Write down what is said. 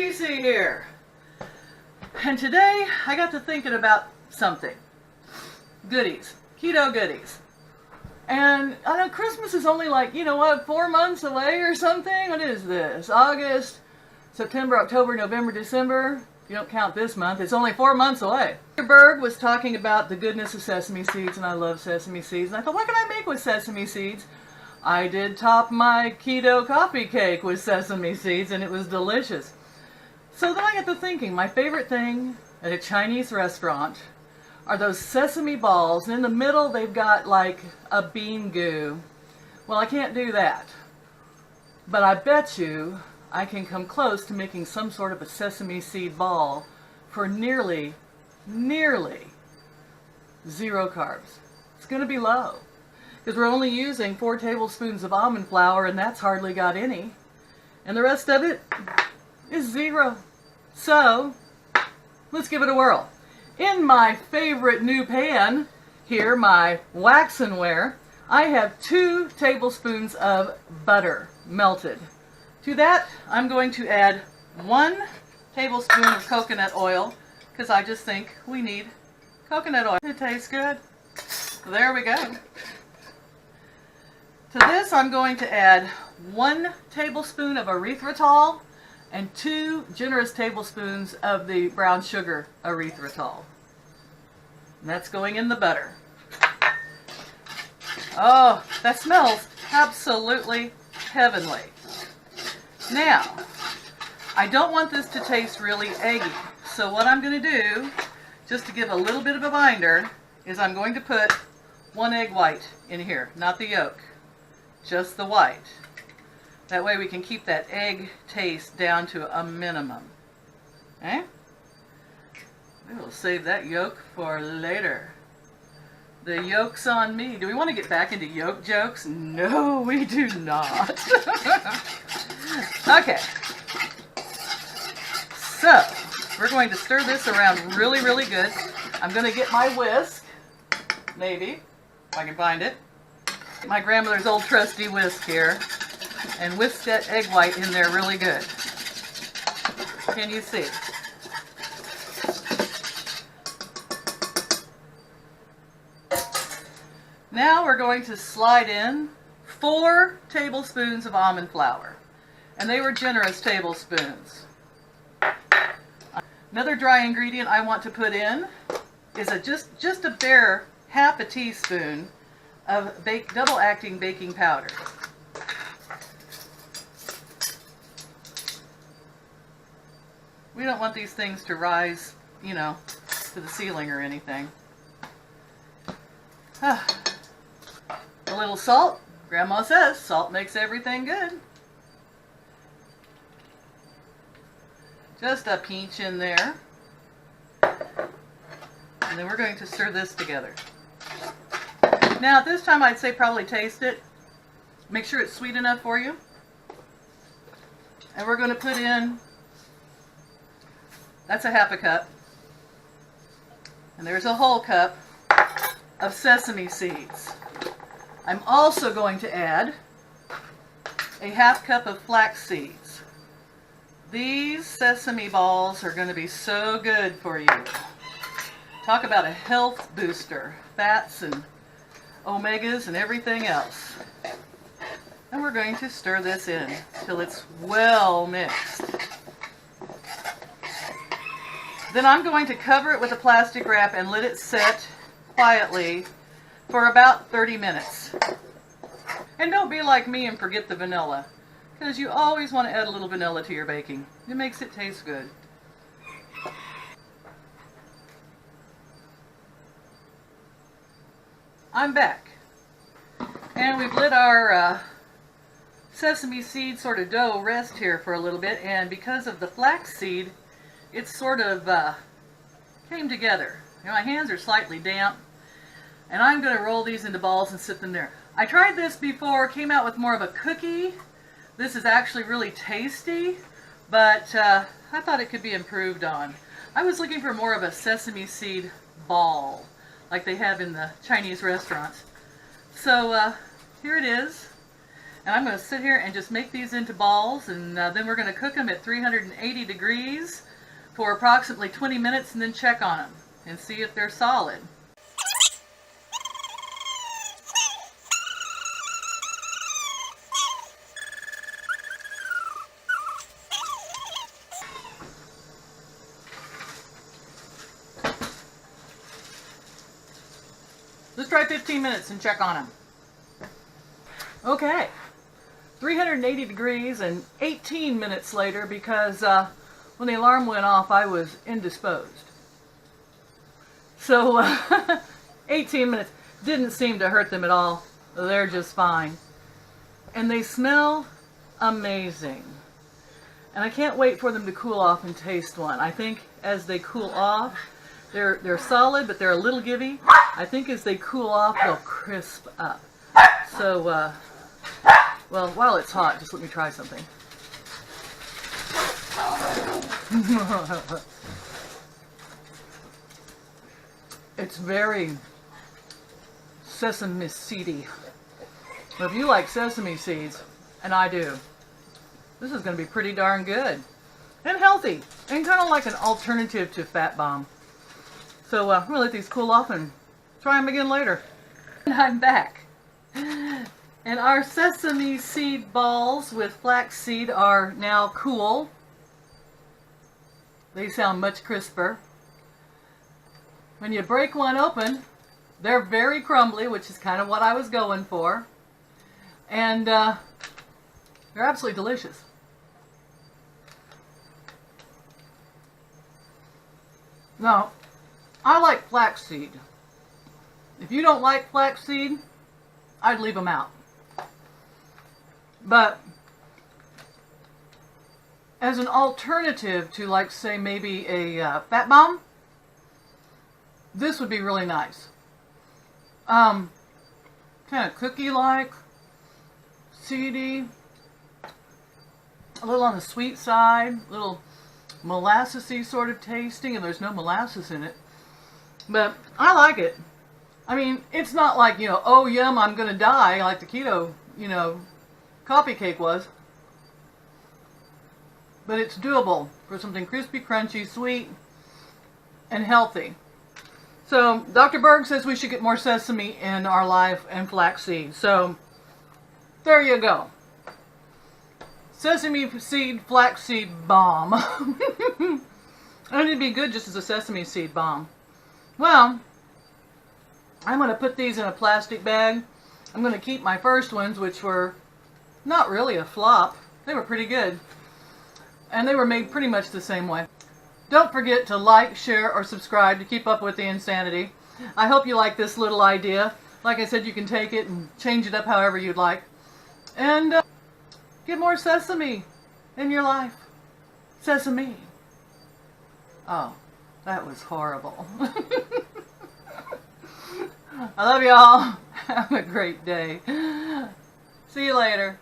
Cece here, and today I got to thinking about something. Goodies, keto goodies. And I know Christmas is only like, 4 months away or something? What is this? August, September, October, November, December. If you don't count this month, it's only 4 months away. Berg was talking about the goodness of sesame seeds, and I love sesame seeds. And I thought, what can I make with sesame seeds? I did top my keto coffee cake with sesame seeds, and it was delicious. So then I got to thinking, my favorite thing at a Chinese restaurant are those sesame balls, and in the middle they've got like a bean goo. Well, I can't do that. But I bet you I can come close to making some sort of a sesame seed ball for nearly 0 carbs. It's going to be low, because we're only using 4 tablespoons of almond flour, and that's hardly got any. And the rest of it is 0. So, let's give it a whirl. In my favorite new pan, here, my waxenware, I have 2 tablespoons of butter melted. To that, I'm going to add 1 tablespoon of coconut oil, because I just think we need coconut oil. It tastes good. There we go. To this, I'm going to add 1 tablespoon of erythritol and 2 generous tablespoons of the brown sugar erythritol. And that's going in the butter. Oh, that smells absolutely heavenly. Now, I don't want this to taste really eggy. So what I'm going to do, just to give a little bit of a binder, is I'm going to put 1 egg white in here, not the yolk, just the white. That way we can keep that egg taste down to a minimum. Okay? We'll save that yolk for later. The yolk's on me. Do we want to get back into yolk jokes? No, we do not. Okay. So, we're going to stir this around really, really good. I'm going to get my whisk, maybe, if I can find it. Get my grandmother's old trusty whisk here, and whisk that egg white in there really good. Can you see? Now we're going to slide in 4 tablespoons of almond flour, and they were generous tablespoons. Another dry ingredient I want to put in is just a bare half a teaspoon of double acting baking powder. We don't want these things to rise, to the ceiling or anything. A little salt. Grandma says salt makes everything good. Just a pinch in there. And then we're going to stir this together. Now, at this time, I'd say probably taste it. Make sure it's sweet enough for you. And we're going to put in, that's a half a cup. And there's a whole cup of sesame seeds. I'm also going to add a half cup of flax seeds. These sesame balls are going to be so good for you. Talk about a health booster. Fats and omegas and everything else. And we're going to stir this in till it's well mixed. Then I'm going to cover it with a plastic wrap and let it set quietly for about 30 minutes. And don't be like me and forget the vanilla, because you always want to add a little vanilla to your baking. It makes it taste good. I'm back. And we've let our sesame seed sort of dough rest here for a little bit, and because of the flax seed, it sort of came together. My hands are slightly damp, and I'm going to roll these into balls and sit them there. I tried this before, came out with more of a cookie. This is actually really tasty, but I thought it could be improved on. I was looking for more of a sesame seed ball, like they have in the Chinese restaurants. So here it is. And I'm going to sit here and just make these into balls, and then we're going to cook them at 380 degrees for approximately 20 minutes and then check on them and see if they're solid. Let's try 15 minutes and check on them. Okay, 380 degrees and 18 minutes later, because when the alarm went off I was indisposed. So 18 minutes didn't seem to hurt them at all. They're just fine. And they smell amazing. And I can't wait for them to cool off and taste one. I think as they cool off, they're solid, but they're a little givey. I think as they cool off, they'll crisp up. So, well, while it's hot, just let me try something. It's very sesame seedy. If you like sesame seeds, and I do, this is going to be pretty darn good. And healthy. And kind of like an alternative to fat bomb. So I'm going to let these cool off and try them again later. And I'm back. And our sesame seed balls with flax seed are now cool. They sound much crisper. When you break one open, they're very crumbly, which is kind of what I was going for. And they're absolutely delicious. Now, I like flaxseed. If you don't like flaxseed, I'd leave them out. But as an alternative to, like, say, maybe a fat bomb, this would be really nice. Kind of cookie-like, seedy, a little on the sweet side, a little molassesy sort of tasting, and there's no molasses in it. But I like it. I mean, it's not like, you know, oh yum, I'm gonna die, like the keto, you know, coffee cake was. But it's doable for something crispy, crunchy, sweet, and healthy. So Dr. Berg says we should get more sesame in our life and flaxseed. So there you go. Sesame seed flaxseed bomb. And it'd be good just as a sesame seed bomb. Well, I'm going to put these in a plastic bag. I'm going to keep my first ones, which were not really a flop. They were pretty good. And they were made pretty much the same way. Don't forget to like, share, or subscribe to keep up with the insanity. I hope you like this little idea. Like I said, you can take it and change it up however you'd like. And get more sesame in your life. Sesame. Oh, that was horrible. I love y'all. Have a great day. See you later.